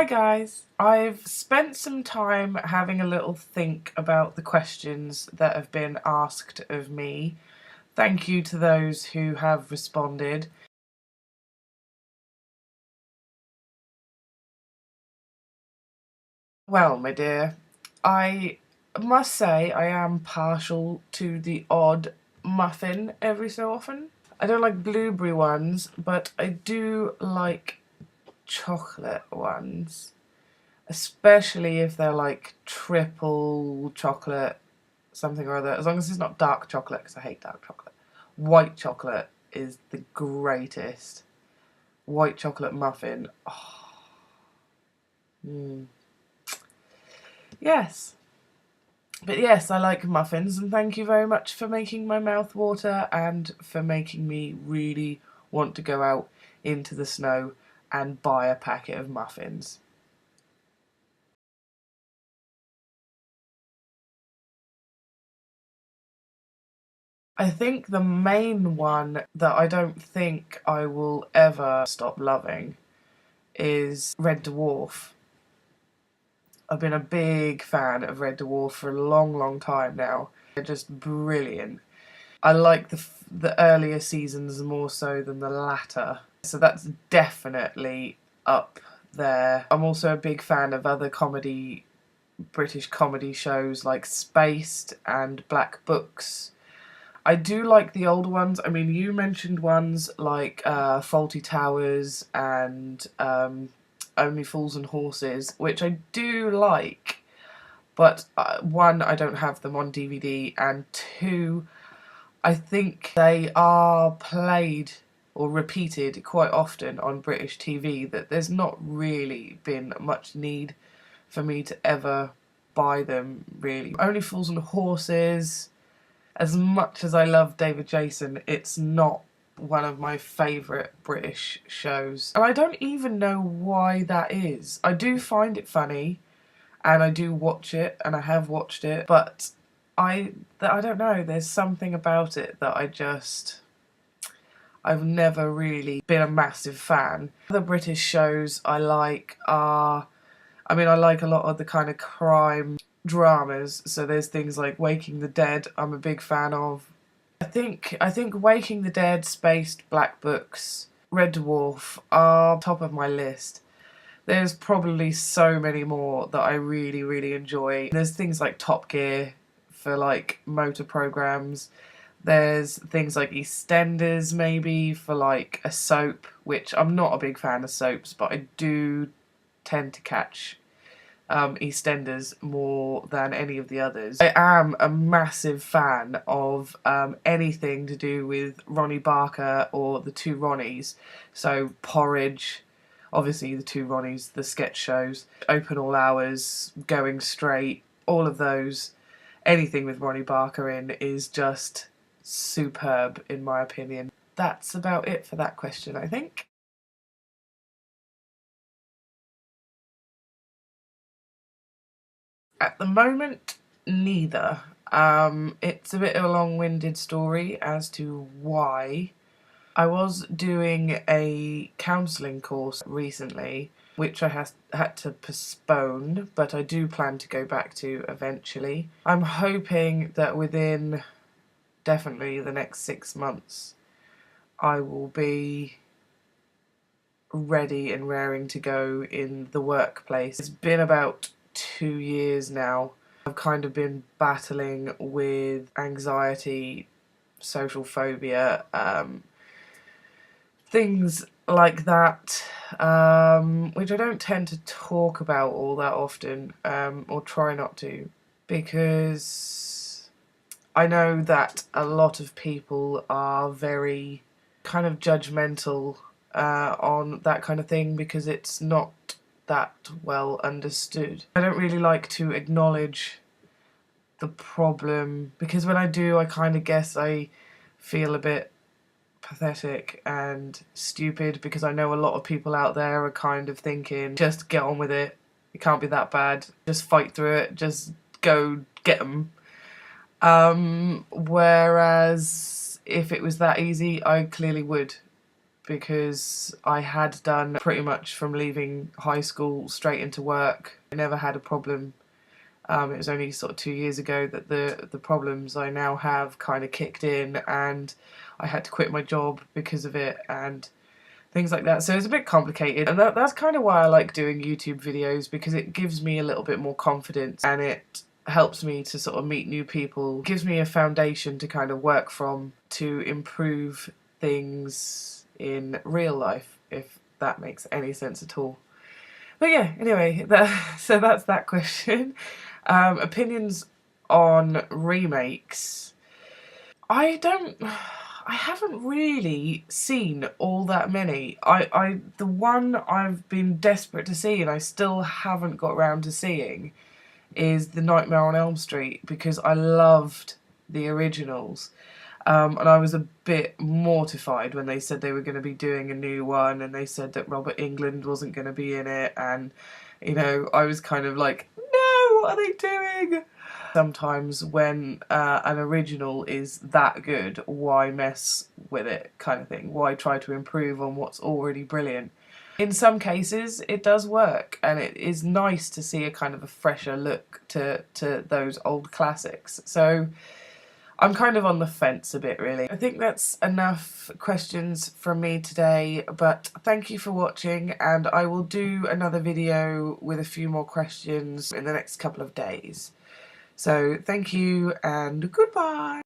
Hi guys! I've spent some time having a little think about the questions that have been asked of me. Thank you to those who have responded. Well, my dear, I must say I am partial to the odd muffin every so often. I don't like blueberry ones, but I do like chocolate ones. Especially if they're like triple chocolate something or other, as long as it's not dark chocolate, because I hate dark chocolate. White chocolate is the greatest. White chocolate muffin. Oh. Yes. But yes, I like muffins, and thank you very much for making my mouth water and for making me really want to go out into the snow and buy a packet of muffins. I think the main one that I don't think I will ever stop loving is Red Dwarf. I've been a big fan of Red Dwarf for a long time now. They're just brilliant. I like the earlier seasons more so than the latter, so that's definitely up there. I'm also a big fan of other British comedy shows like Spaced and Black Books. I do like the older ones. I mean, you mentioned ones like Fawlty Towers and Only Fools and Horses, which I do like, but one, I don't have them on DVD, and two, I think they are played or repeated quite often on British TV, that there's not really been much need for me to ever buy them, really. Only Fools and Horses, as much as I love David Jason, it's not one of my favourite British shows. And I don't even know why that is. I do find it funny, and I do watch it, and I have watched it, but I don't know, there's something about it that I've never really been a massive fan. Other British shows I like are, I mean, I like a lot of the kind of crime dramas, so there's things like Waking the Dead I'm a big fan of. I think Waking the Dead, Spaced, Black Books, Red Dwarf are top of my list. There's probably so many more that I really enjoy. There's things like Top Gear for like motor programs. There's things like EastEnders maybe for like a soap, which I'm not a big fan of soaps, but I do tend to catch EastEnders more than any of the others. I am a massive fan of anything to do with Ronnie Barker or the Two Ronnies. So Porridge, obviously the Two Ronnies, the sketch shows, Open All Hours, Going Straight, all of those. Anything with Ronnie Barker in is just superb in my opinion. That's about it for that question, I think. At the moment, neither. It's a bit of a long-winded story as to why. I was doing a counselling course recently, which I had to postpone, but I do plan to go back to eventually. I'm hoping that within definitely the next 6 months I will be ready and raring to go in the workplace. It's been about 2 years now. I've kind of been battling with anxiety, social phobia, things like that, which I don't tend to talk about all that often, or try not to, because I know that a lot of people are very kind of judgmental on that kind of thing because it's not that well understood. I don't really like to acknowledge the problem, because when I do, I kind of guess I feel a bit pathetic and stupid, because I know a lot of people out there are kind of thinking, just get on with it, it can't be that bad, just fight through it, just go get them. Whereas if it was that easy, I clearly would because I had done pretty much from leaving high school straight into work. I never had a problem. It was only sort of 2 years ago that the problems I now have kind of kicked in, and I had to quit my job because of it and things like that. So it's a bit complicated, and that's kind of why I like doing YouTube videos, because it gives me a little bit more confidence and it helps me to sort of meet new people, gives me a foundation to kind of work from to improve things in real life, if that makes any sense at all. But yeah, anyway, so that's that question. Opinions on remakes. I haven't really seen all that many. The one I've been desperate to see and I still haven't got around to seeing is The Nightmare on Elm Street, because I loved the originals. And I was a bit mortified when they said they were going to be doing a new one, and they said that Robert Englund wasn't going to be in it, and I was kind of like, no, what are they doing? Sometimes when an original is that good, why mess with it, kind of thing? Why try to improve on what's already brilliant? In some cases it does work, and it is nice to see a kind of a fresher look to those old classics. So I'm kind of on the fence a bit, really. I think that's enough questions from me today, but thank you for watching, and I will do another video with a few more questions in the next couple of days. So thank you and goodbye!